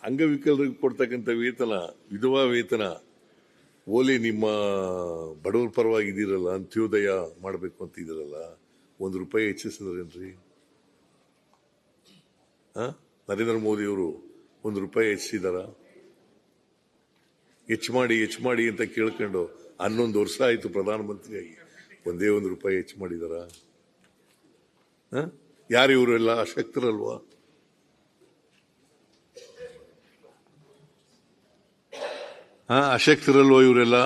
ಅಂಗವಿಕಲರಿಗೆ ಕೊಡ್ತಕ್ಕಂಥ ವೇತನ, ವಿಧವಾ ವೇತನ, ಓಲಿ ನಿಮ್ಮ ಬಡವರ ಪರವಾಗಿ ಇದೀರಲ್ಲ, ಅಂತ್ಯೋದಯ ಮಾಡಬೇಕು ಅಂತ ಇದೀರಲ್ಲ, ₹1 ಹೆಚ್ಚಿಸಿದ್ರೇನ್ರಿ? ನರೇಂದ್ರ ಮೋದಿಯವರು ₹1 ಹೆಚ್ಚಿಸಿದಾರ? ಹೆಚ್ಚು ಮಾಡಿ ಅಂತ ಕೇಳ್ಕೊಂಡು 11 ವರ್ಷ ಆಯ್ತು ಪ್ರಧಾನಮಂತ್ರಿಯಾಗಿ, ಒಂದೇ ₹1 ಹೆಚ್ಚು ಮಾಡಿದಾರ? ಯಾರು ಇವರೆಲ್ಲ ಅಶಕ್ತರಲ್ವಾ? ಅಶಕ್ತರಲ್ವಾ ಇವರೆಲ್ಲ?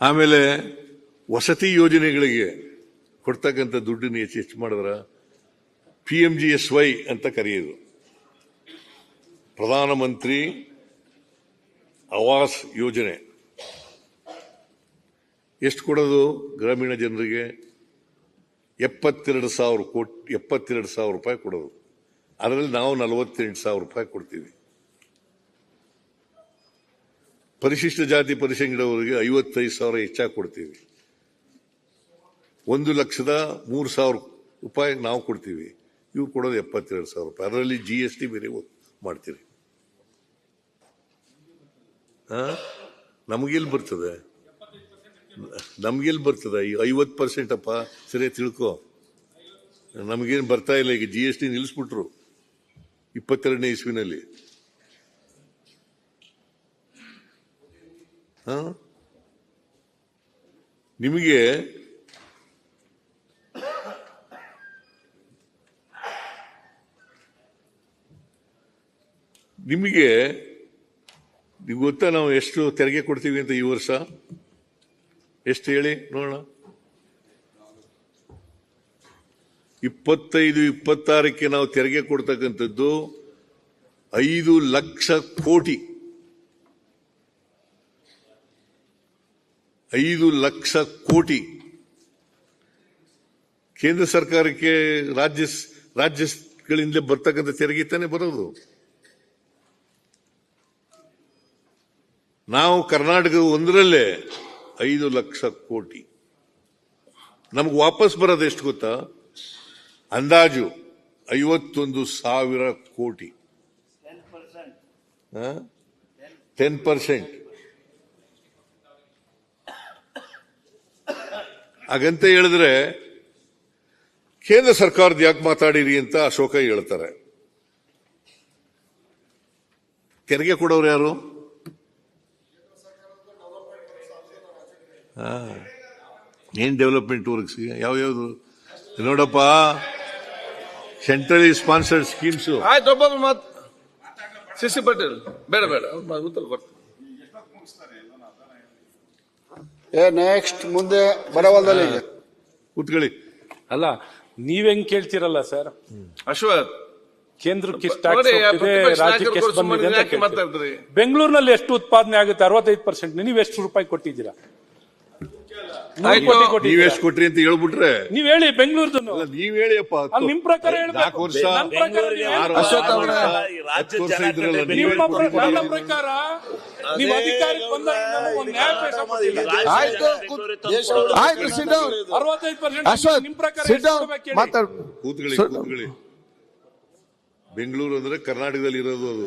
ಆಮೇಲೆ ವಸತಿ ಯೋಜನೆಗಳಿಗೆ ಕೊಡ್ತಕ್ಕಂಥ ದುಡ್ಡನ್ನು ಹೆಚ್ಚು ಮಾಡಿದ್ರ PMGSY ಅಂತ ಕರೆಯೋದು, ಪ್ರಧಾನಮಂತ್ರಿ ಆವಾಸ್ ಯೋಜನೆ. ಎಷ್ಟು ಕೊಡೋದು ಗ್ರಾಮೀಣ ಜನರಿಗೆ? 72,000 ರೂಪಾಯಿ ಕೊಡೋದು. ಅದರಲ್ಲಿ ನಾವು 48,000 ರೂಪಾಯಿ ಕೊಡ್ತೀವಿ. ಪರಿಶಿಷ್ಟ ಜಾತಿ ಪರಿಶಂಗಡವರಿಗೆ 55,000 ಹೆಚ್ಚಾಗಿ ಕೊಡ್ತೀವಿ. 1,03,000 ರೂಪಾಯಿ ನಾವು ಕೊಡ್ತೀವಿ. ಇವ್ರು ಕೊಡೋದು 72,000 ರೂಪಾಯಿ. ಅದರಲ್ಲಿ GST ಬೇರೆ ಮಾಡ್ತೀರಿ. ನಮಗೆಲ್ಲಿ ಬರ್ತದೆ? 50% ಅಪ್ಪ, ಸರಿ ತಿಳ್ಕೊ. ನಮಗೇನು ಬರ್ತಾ ಇಲ್ಲ. ಈಗ GST ನಿಲ್ಲಿಸ್ಬಿಟ್ರು 22ನೇ ಇಸ್ವಿನಲ್ಲಿ. ನಿಮಗೆ ಗೊತ್ತಾ ನಾವು ಎಷ್ಟು ತೆರಿಗೆ ಕೊಡ್ತೀವಿ ಅಂತ ಈ ವರ್ಷ? ಎಷ್ಟು ಹೇಳಿ ನೋಡೋಣ. 25-26ಕ್ಕೆ ನಾವು ತೆರಿಗೆ ಕೊಡ್ತಕ್ಕಂಥದ್ದು 5 ಲಕ್ಷ ಕೋಟಿ. 5 ಲಕ್ಷ ಕೋಟಿ ಕೇಂದ್ರ ಸರ್ಕಾರಕ್ಕೆ ರಾಜ್ಯಗಳಿಂದ ಬರ್ತಕ್ಕಂಥ ತೆರಿಗೆ ತಾನೇ ಬರೋದು. ನಾವು ಕರ್ನಾಟಕದ ಒಂದರಲ್ಲೇ 5 ಲಕ್ಷ ಕೋಟಿ. ನಮ್ಗೆ ವಾಪಸ್ ಬರೋದು ಎಷ್ಟು ಗೊತ್ತಾ? ಅಂದಾಜು 51,000 ಕೋಟಿ. 10%. ಹಾಗಂತ ಹೇಳಿದ್ರೆ ಕೇಂದ್ರ ಸರ್ಕಾರದ ಯಾಕೆ ಮಾತಾಡಿರಿ ಅಂತ ಅಶೋಕ ಹೇಳ್ತಾರೆ. ತೆರಿಗೆ ಕೊಡೋರು ಯಾರು? ಏನ್ ಡೆವಲಪ್ಮೆಂಟ್ ವರ್ಕ್ಸ್ ಯಾವ್ಯಾವ್ದು ನೋಡಪ್ಪ. Centrally sponsored schemes. CC Patel ಬೇಡ ಉತ್ತರ ಕೊಡ್ತೀನಿ. ನೆಕ್ಸ್ಟ್ ಮುಂದೆ ಬರವಲ್ದಲ್ಲಿ ಕೂತ್ಕೊಳ್ಳಿ. ಅಲ್ಲ, ನೀವ್ ಹೆಂಗ್ ಕೇಳ್ತೀರಲ್ಲ ಸರ್, ಅಶ್ವಥ್, ಕೇಂದ್ರಕ್ಕೆ ರಾಜ್ಯಕ್ಕೆ ಎಷ್ಟು ಬಂದಿದೆ ಅಂತ. ಬೆಂಗಳೂರಿನಲ್ಲಿ ಎಷ್ಟು ಉತ್ಪಾದನೆ ಆಗುತ್ತೆ? 65%. ನೀವ್ ಎಷ್ಟು ರೂಪಾಯಿ ಕೊಟ್ಟಿದ್ದೀರಾ? ನೀವೆಷ್ಟು ಕೊಟ್ರಿ ಅಂತ ಹೇಳ್ಬಿಟ್ರೆ ನೀವ್ ಹೇಳಿ. ಬೆಂಗಳೂರು ನೀವ್ ಹೇಳಿಯಪ್ಪ. ನಿಮ್ ಪ್ರಕಾರ 4 ವರ್ಷ ನನ್ನ ಪ್ರಕಾರ ನೀವು ಅಧಿಕಾರಕ್ಕೆ ಬಂದಾಗ ಒಂದು ನ್ಯಾಯ ಪೇಶ ಮಾಡಿಲ್ಲ. 65% ನಿಮ್ ಪ್ರಕಾರ ಕೂತ್ಕೊಳ್ಳಿ. ಬೆಂಗಳೂರು ಅಂದ್ರೆ ಕರ್ನಾಟಕದಲ್ಲಿ ಇರೋದು. ಅದು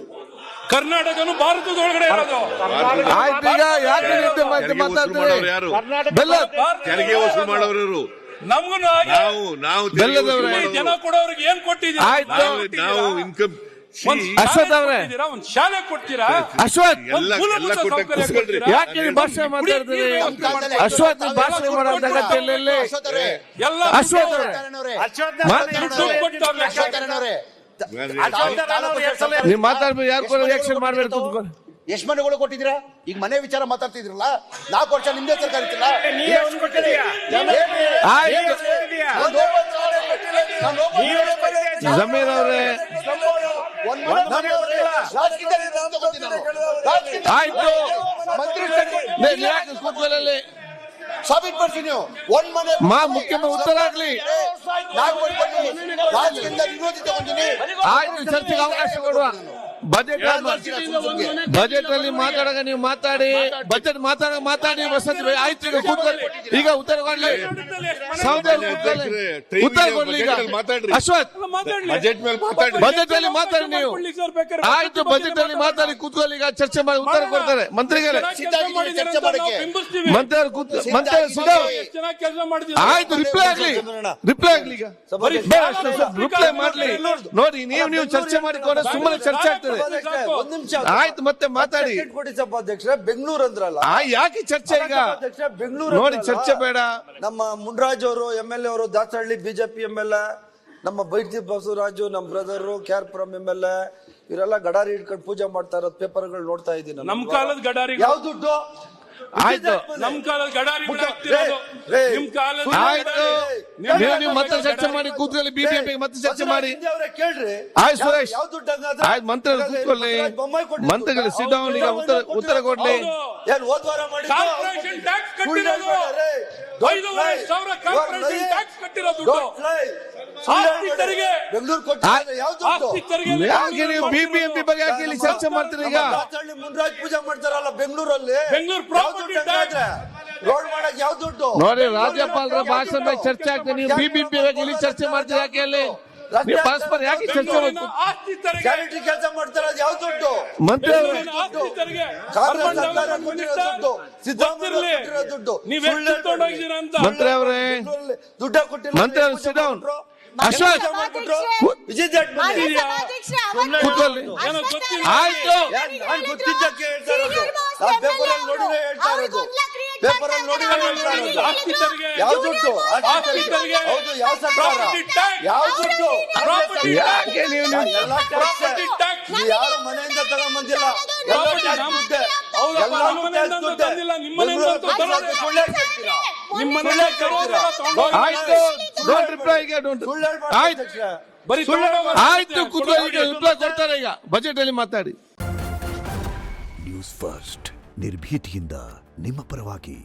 ಕರ್ನಾಟಕನು ಭಾರತದೊಳಗಡೆ ಇರೋದು. ಯಾರು ತೆರಿಗೆ ವಸೂಲು ಮಾಡೋರು? ನಮಗೂ ನಾವು ಜನ ಕೊಡೋರಿಗೆ ಏನ್ ಕೊಟ್ಟಿದ್ದೀರಾ? ನಾವು ಇನ್ಕಮ್ ಅಶ್ವಥ್ ಅವರೇ ಒಂದು ಶಾಲೆ ಕೊಡ್ತೀರಾ? ಅಶ್ವಥ್ ಯಾಕೆ ಭಾಷೆ ಮಾತಾಡ್ತೀರಿ? ಅಶ್ವಥ್ ಭಾಷೆ ಮಾಡೋದ ಅಗತ್ಯ ಇಲ್ಲ. ಅಶ್ವಥ್ ನೀವು ಮಾತಾಡ್ಬೇಕು. ಯಾರು ಕೂಡ ರಿಯಾಕ್ಷನ್ ಮಾಡ್ಬೇಕು. ಎಷ್ಟು ಮನೆಗಳು ಕೊಟ್ಟಿದ್ದೀರಾ? ಈಗ ಮನೆ ವಿಚಾರ ಮಾತಾಡ್ತಿದ್ರಲ್ಲ, 4 ವರ್ಷ ನಿಮ್ದೇ ಸರ್ಕಾರ ಇತ್ತಿಲ್ಲ. ಜಮೀರ್ ಅವರೇ ಆಯ್ತು, ಸಾಬೀತು ನೀವು ಒಂದ್ ಮನೆ ಮುಖ್ಯಮಂತ್ರಿ ಉತ್ತರ ಆಗ್ಲಿ. ರಾಜ್ಯದಿಂದ ವಿರೋಧಿ ತಗೊಂಡಿನಿ. ಆಯ್ತು, ಚರ್ಚೆಗೆ ಅವಕಾಶ ಕೊಡುವ. ಬಜೆಟ್ ಅಲ್ಲಿ ಮಾತಾಡಾಗ ನೀವು ಮಾತಾಡಿ, ಬಜೆಟ್ ಮಾತಾಡಿ ವಸತಿ ಆಯ್ತು. ಈಗ ಕೂತ್ಕೊಳ್ಳಿ, ಈಗ ಉತ್ತರ ಕೊಡ್ಲಿ, ಉತ್ತರ ಕೊಡ್ಲಿ. ಈಗ ಅಶ್ವಥ್ ಬಜೆಟ್ ಮೇಲೆ ಮಾತಾಡಿ. ಬಜೆಟ್ ಅಲ್ಲಿ ಮಾತಾಡಿ ನೀವು. ಆಯ್ತು, ಬಜೆಟ್ ಅಲ್ಲಿ ಮಾತಾಡಿ, ಕೂತ್ಕೊಳ್ಳಿ. ಈಗ ಚರ್ಚೆ ಮಾಡಿ ಉತ್ತರ ಕೊಡ್ತಾರೆ ಮಂತ್ರಿಗಳೇ. ಆಯ್ತು, ರಿಪ್ಲೈ ಆಗ್ಲಿ ಈಗ ರಿಪ್ಲೈ ಮಾಡ್ಲಿ. ನೋಡಿ, ನೀವು ಚರ್ಚೆ ಮಾಡಿಕೊಂಡ್ರೆ ಸುಮ್ಮನೆ ಚರ್ಚೆ ಆಗ್ತದೆ. ಒಂದ್ ನಿಮಿಷ ಆಯ್ತು, ಮತ್ತೆ ಮಾತಾಡಿ. ಕೊಡಿ ಸಭಾಧ್ಯಕ್ಷರೇ, ಬೆಂಗಳೂರು ಅಂದ್ರಲ್ಲ, ಯಾಕೆ ಚರ್ಚೆ ಈಗ? ಬೆಂಗಳೂರು ನೋಡಿ, ಚರ್ಚೆ ಬೇಡ. ನಮ್ಮ ಮುನ್ರಾಜ್ ಅವರು MLA ಅವರು, ದಾಸಹಳ್ಳಿ ಬಿಜೆಪಿ MLA, ನಮ್ಮ ಬೈಟಿ ಬಸವರಾಜು, ನಮ್ಮ ಬ್ರದರ್ ಕ್ಯಾರ್ಪುರಂ MLA, ಇವರೆಲ್ಲ ಗಡಾರಿ ಹಿಡ್ಕೊಂಡು ಪೂಜೆ ಮಾಡ್ತಾ ಇರೋದು ಪೇಪರ್ಗಳು ನೋಡ್ತಾ ಇದ್ದೀನಿ. ನಮ್ ಕಾಲದ ಗಡಾರಿ ಯಾವ ದುಡ್ಡು? ಆಯ್ತು, ನಮ್ ಕಾಲದ ಗಡಾರಿ ನಿಮ್ ಕಾಲದ ಆಯ್ತು. ನೀವು ಮತ್ತೆ ಚರ್ಚೆ ಮಾಡಿ ಕೂತ್ಕೊಳ್ಳಿ. ಬಿಬಿಎಂಪಿ ಮತ್ತೆ ಚರ್ಚೆ ಮಾಡಿ. ಕೇಳ್ರಿ. ಆಯ್ತು ಸುರೇಶ್, ಯಾವ ದುಡ್ಡು ಹಂಗಾದ್ರೆ? ಆಯ್ತು, ಮಂತ್ರಿಗಳು ಕೂತ್ಕೊಳ್ಳಿ. ಮಂತ್ರಿಗಳು ಸಿಟ್ ಡೌನ್. ಈಗ ಉತ್ತರ ಕೊಡ್ಲಿ. ಏನ್ ಹೋದ್ವಾರ ಮಾಡಿದ್ದು? ಕಾರ್ಪೊರೇಷನ್ ಟ್ಯಾಕ್ಸ್ ಕಟ್ಟಿರೋದು 5,500 ಕಾರ್ಪೊರೇಷನ್ ಟ್ಯಾಕ್ಸ್ ಕಟ್ಟಿರೋ ದುಡ್ಡು. ಆಸ್ತಿ ತೆರಿಗೆ, ಬೆಂಗಳೂರು ಕೊಟ್ಟಿರೋದು ಯಾವ ದುಡ್ಡು? ಆಸ್ತಿ ತೆರಿಗೆ ಯಾಕೆ ನೀವು ಬಿಬಿಎಂಪಿ ಬಗ್ಗೆ ಯಾಕೆ ಇಲ್ಲಿ ಚರ್ಚೆ ಮಾಡ್ತೀರಿ? ಈಗ ದಾಸಹಳ್ಳಿ ಮುನ್ರಾಜ್ ಪೂಜೆ ಮಾಡ್ತಾರಲ್ಲ ಬೆಂಗಳೂರಲ್ಲಿ, ಬೆಂಗಳೂರು ಪ್ರಾಪರ್ಟಿ ಟ್ಯಾಕ್ಸ್ ರೋಡ್ ಮಾಡಕ್ ಯಾವ ದುಡ್ಡು? ನೋಡಿ, ರಾಜ್ಯಪಾಲರ ಭಾಷಣ ಬಗ್ಗೆ ಚರ್ಚೆ ಆಗ್ತದೆ. ನೀವು ಬಿಬಿಎಂಪಿ ಬಗ್ಗೆ ಇಲ್ಲಿ ಚರ್ಚೆ ಮಾಡ್ತೀರಿ ಯಾಕೆ? ಅಲ್ಲಿ ನೀವು ಪರಸ್ಪರ ಯಾಕೆ ಚರ್ಚೆ ಮಾಡ್ತೀರಿ? ಆಸ್ತಿ ತೆರಿಗೆ, ಸ್ಯಾನಿಟರಿ ಕೆಲಸ ಮಾಡ್ತಾರದು ಯಾವ ದುಡ್ಡು? ಮಂತ್ರಿ ಅವರೇ, ಆಸ್ತಿ ತೆರಿಗೆ ಕಾಂಗ್ರೆಸ್ ಸರ್ಕಾರ ಕೊಟ್ಟಿರೋ ದುಡ್ಡು, ಸಿದ್ದರಾಮಯ್ಯ ಕೊಟ್ಟಿರೋ ದುಡ್ಡು, ನೀವೇ ಕಿತ್ತುಕೊಂಡೋಗಿದ್ದೀರಾ ಅಂತ. ಮಂತ್ರಿ ಅವರೇ, ದುಡ್ಡ ಕೊಟ್ಟಿಲ್ಲ. ಮಂತ್ರಿ ಅವರು ಸಿಟ್ ಡೌನ್. ಅಶ್ವಥ್ ವಿಜಯ್ ಜಾಟ್ ಕೂತ್ಕೊಳ್ಳಿ. ಏನೋ ಗೊತ್ತಿಲ್ಲ. ಆಯ್ತು, ನಾನು ಗೊತ್ತಿದ್ದಕ್ಕೆ ಹೇಳ್ತಾ ಇರೋದು. ನಾನು ಪೇಪರಲ್ಲಿ ನೋಡಿದ್ರೆ ಹೇಳ್ತಾ ಇರೋದು. ಪೇಪರಲ್ಲಿ ನೋಡಿದ್ರೆ ಹೇಳ್ತಾ ಇರೋದು. ಆಸ್ತಿ ತೆರಿಗೆ, ಯಾವ ದುಡ್ಡು? ಆಸ್ತಿ ತೆರಿಗೆ, ಹೌದು, ಯಾವ ಸರ್ಕಾರ? ಪ್ರಾಪರ್ಟಿ ಟ್ಯಾಕ್ಸ್, ಯಾವ ದುಡ್ಡು? ಪ್ರಾಪರ್ಟಿ ಯಾಕೆ ನೀವು ಎಲ್ಲ ಪ್ರಾಪರ್ಟಿ ಟ್ಯಾಕ್ಸ್. ನೀವು ಯಾರು ಮನೆಯಿಂದ ತಗೊಂಡ್ಬಂದಿಲ್ಲ. ಎಲ್ಲ ಟ್ಯಾಕ್ಸ್ ದುಡ್ಡೆ. ಹೌದಪ್ಪ, ಎಲ್ಲ ನಮ್ಮ ಮನೆಯಿಂದ ಟ್ಯಾಕ್ಸ್ ದುಡ್ಡೆ. ತಂದಿಲ್ಲ, ನಿಮ್ಮ ಮನೆಯಿಂದ ಬೆಂಗಳೂರು ತರೋದು. ಸುಳ್ಳು ಹೇಳ್ತೀರಾ? ನಿಮ್ಮ ಮನೆಯಿಂದ ತರೋದೆಲ್ಲ ತಗೊಂಡೋಗಿ. ಆಯ್ತು, ಡೋಂಟ್ ರಿಪ್ಲೈ. ಈಗ ಡೋಂಟ್. ಸುಳ್ಳು ಹೇಳ್ಬಾರ್ದು ಆಯ್ತು, ಅಧ್ಯಕ್ಷರೇ. ಬರೀ ತಗೊಂಡೋಗಿ. ಆಯ್ತು, ಕೂತ್ಕೊಳ್ಳಿ. ಈಗ ರಿಪ್ಲೈ ಕೊಡ್ತಾರೆ. ಈಗ ಬಜೆಟ್ ಅಲ್ಲಿ ಮಾತಾಡಿ. ನ್ಯೂಸ್ ಫಸ್ಟ್ ನಿರ್ಭೀತಿಯಿಂದ ನಿಮ್ಮ ಪರವಾಗಿ.